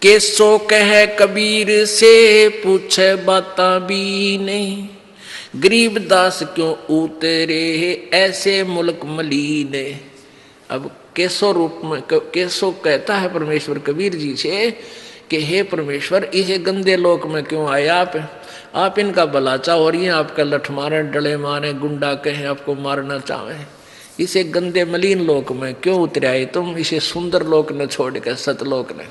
केसो कह कबीर से पूछे बाता भी नहीं, गरीबदास क्यों उतरे ऐसे मुल्क मलीने। अब केसो रूप में केसो कहता है परमेश्वर कबीर जी से कि हे परमेश्वर, इस गंदे लोक में क्यों आए आप इनका भला चाहो और ये आपका लठ मारे, डले मारे, गुंडा कहें, आपको मारना चाहें, इसे गंदे मलिन लोक में क्यों उतर आए तुम, इसे सुंदर लोक ने छोड़ कर सतलोक ने।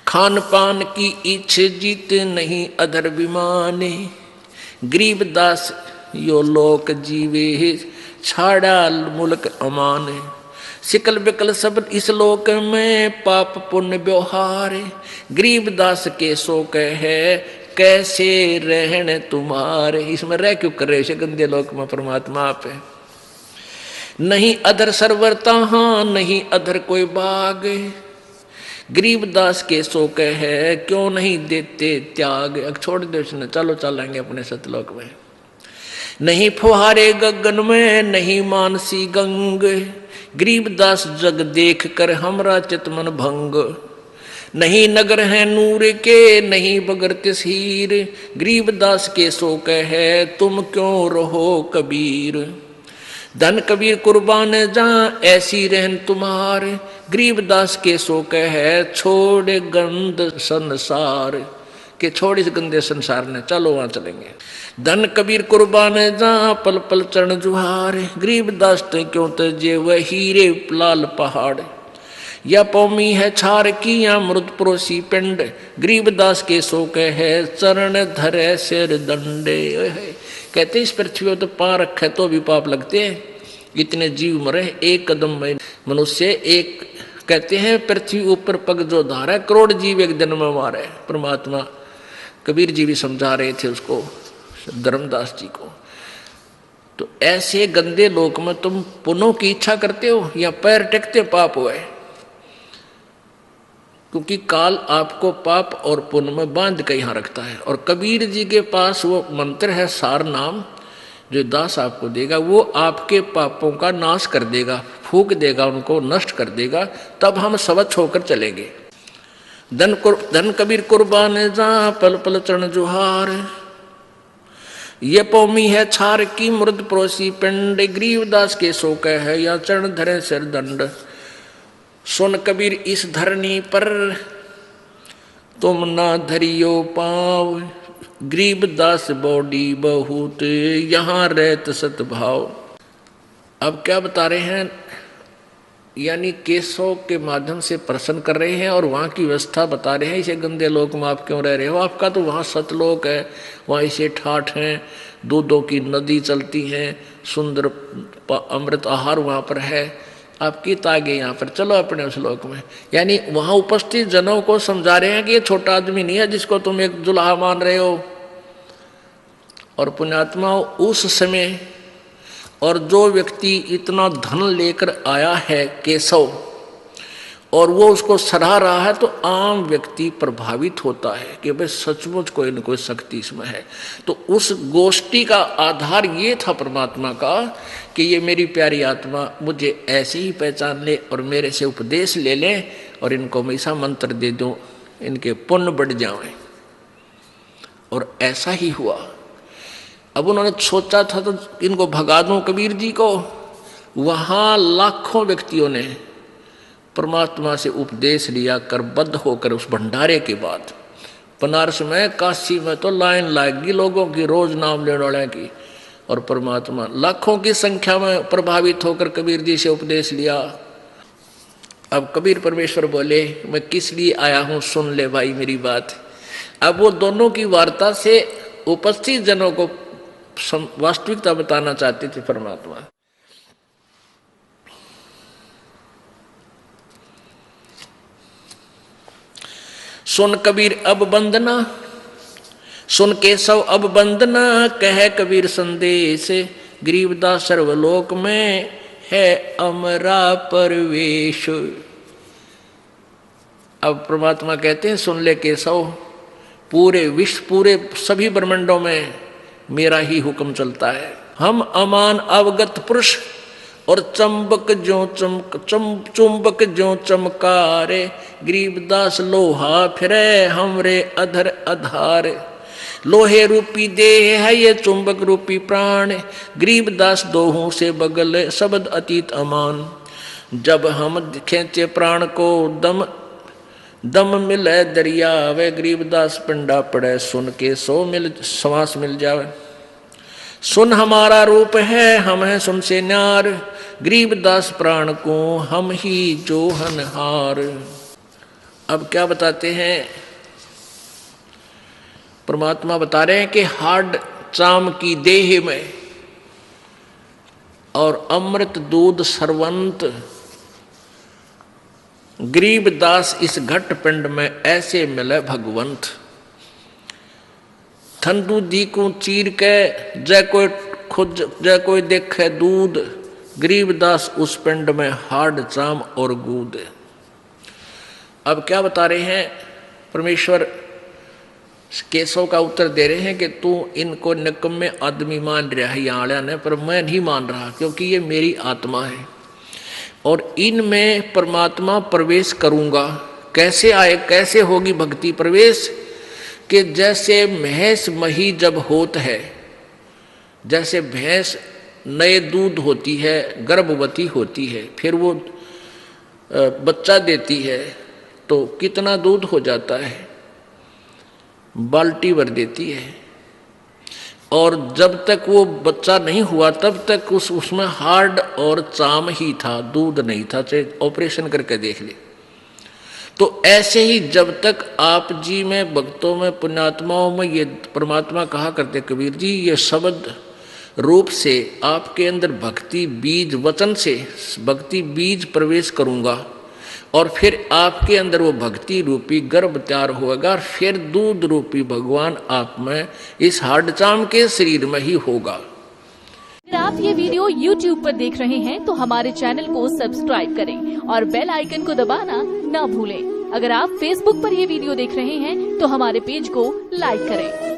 खान पान की इच्छ जीत नहीं अधर विमाने, गरीबदास यो लोक जीवे छाड़ा मुल्क अमाने। सिकल बिकल सब इस लोक में पाप पुण्य व्यवहार, गरीबदास के सो कहे कैसे रहने तुम्हारे। इसमें रह क्यों कर रहे गंदे लोक में परमात्मा आप है। नहीं अधर सरवर तहां नहीं अधर कोई बाग, गरीबदास के सो कहे क्यों नहीं देते त्याग। अब छोड़ दो इसने, चलो चलेंगे अपने सतलोक में। नहीं फुहारे गगन में नहीं मानसी गंग, गरीबदास जग देख कर हमरा चितमन भंग। नहीं नगर है नूर के नहीं बगर तस्हीर, गरीबदास के सो कहे तुम क्यों रहो कबीर। धन कबीर कुर्बान जा ऐसी रहन तुम्हार, गरीबदास के सो कहे छोड़ गंद संसार। के छोड़ इस गंदे संसार ने, चलो वहां चलेंगे। धन कबीर कुर्बान जा पल पल चरण जुहार, गरीबदास ते क्यों तजे वह हीरे लाल पहाड़। या पौमी है छार की या मृत परोसी पिंड, गरीबदास के सो कहे चरण धरे सिर दंडे। कहते इस पृथ्वी तो पां रखे तो भी पाप लगते हैं, इतने जीव मरे एक कदम में मनुष्य एक। कहते हैं पृथ्वी ऊपर पग जो धारा, करोड़ जीव एक दिन में मारे। परमात्मा कबीर जी भी समझा रहे थे उसको, धर्मदास जी को। तो ऐसे गंदे लोक में तुम पुण्यों की इच्छा करते हो या पैर टेकते पाप हुए, क्योंकि काल आपको पाप और पुण्य में बांध के यहां रखता है। और कबीर जी के पास वो मंत्र है सार नाम, जो दास आपको देगा, वो आपके पापों का नाश कर देगा, फूक देगा, उनको नष्ट कर देगा, तब हम स्वच्छ होकर चलेंगे। धन कबीर कुर्बान जा पल पल चरण जुहार, ये पौमी है छार की मृद परोसी पिंड, गरीबदास के सो कहे या चरण धरे सिर दंड। सुन कबीर इस धरनी पर तुम ना धरियो पाव, गरीबदास बॉडी बहुत यहाँ रहत सतभाव। अब क्या बता रहे हैं, यानी केसों के माध्यम से प्रश्न कर रहे हैं और वहाँ की व्यवस्था बता रहे हैं। इसे गंदे लोक में आप क्यों रह रहे हो, आपका तो वहाँ सतलोक है, वहाँ इसे ठाठ हैं, दूधों की नदी चलती हैं, सुंदर अमृत आहार वहाँ पर है, आपकी तागे यहाँ पर, चलो अपने उस लोक में। यानी वहाँ उपस्थित जनों को समझा रहे हैं कि ये छोटा आदमी नहीं है जिसको तुम एक दुल्हा मान रहे हो। और पुण्यात्मा उस समय, और जो व्यक्ति इतना धन लेकर आया है केशव और वो उसको सराह रहा है, तो आम व्यक्ति प्रभावित होता है कि भाई सचमुच कोई न कोई शक्ति इसमें है। तो उस गोष्ठी का आधार ये था परमात्मा का कि ये मेरी प्यारी आत्मा मुझे ऐसे ही पहचान ले और मेरे से उपदेश ले ले और इनको मैं ऐसा मंत्र दे दूं, इनके पुण्य बढ़ जाएं। और ऐसा ही हुआ। अब उन्होंने सोचा था तो इनको भगा दूं कबीर जी को। वहाँ लाखों व्यक्तियों ने परमात्मा से उपदेश लिया करबद्ध होकर उस भंडारे के बाद। बनारस में, काशी में तो लाइन लागगी लोगों की, रोज नाम लेने वाले की। और परमात्मा लाखों की संख्या में प्रभावित होकर कबीर जी से उपदेश लिया। अब कबीर परमेश्वर बोले मैं किस लिए आया हूँ, सुन ले भाई मेरी बात। अब वो दोनों की वार्ता से उपस्थित जनों को वास्तविकता बताना चाहते थे परमात्मा। सुन कबीर अब बंदना, सुन केशव अब बंदना, कहे कबीर संदेश, गरीबदास सर्वलोक में है अमरा परवेश। अब परमात्मा कहते हैं सुन ले केशव, पूरे विश्व, पूरे सभी ब्रह्मांडों में मेरा ही हुक्म चलता है। हम अमान अवगत पुरुष और चुंबक ज्यों चमकारे, गरीबदास लोहा फिरे हमरे अधर आधार। लोहे रूपी देह है ये चुंबक रूपी प्राण, गरीबदास दोहों से बगल शब्द अतीत अमान। जब हम खींचे प्राण को दम मिले दरिया वे, गरीबदास पिंडा पड़े सुन के श्वास मिल जावे। सुन हमारा रूप है हम हैं सुन से न्यार, गरीबदास प्राण को हम ही जोहनहार। अब क्या बताते हैं, परमात्मा बता रहे हैं कि हाड चाम की देह में और अमृत दूध सरवंत, गरीबदास इस घट पिंड में ऐसे मिले भगवंत। ठंडू दी को चीर के जय कोई देखे दूध, गरीबदास उस पिंड में हाड चाम और गूद। अब क्या बता रहे हैं, परमेश्वर केशव का उत्तर दे रहे हैं कि तू इनको निकम्मे आदमी मान रहा है यहाँ ने, पर मैं नहीं मान रहा क्योंकि ये मेरी आत्मा है और इनमें परमात्मा प्रवेश करूंगा। कैसे आए, कैसे होगी भक्ति प्रवेश, कि जैसे भैंस मही जब होत है, जैसे भैंस नए दूध होती है, गर्भवती होती है, फिर वो बच्चा देती है तो कितना दूध हो जाता है, बाल्टी भर देती है। और जब तक वो बच्चा नहीं हुआ तब तक उसमें हार्ड और चाम ही था, दूध नहीं था, चाहे ऑपरेशन करके देख ले। तो ऐसे ही जब तक आप जी में, भक्तों में, पुण्यात्माओं में ये परमात्मा कहा करते कबीर जी, ये शब्द रूप से आपके अंदर भक्ति बीज, वचन से भक्ति बीज प्रवेश करूंगा और फिर आपके अंदर वो भक्ति रूपी गर्भ तैयार होगा और फिर दूध रूपी भगवान आप में इस हाडचाम के शरीर में ही होगा। अगर आप ये वीडियो YouTube पर देख रहे हैं तो हमारे चैनल को सब्सक्राइब करें और बेल आइकन को दबाना ना भूलें। अगर आप Facebook पर ये वीडियो देख रहे हैं तो हमारे पेज को लाइक करें।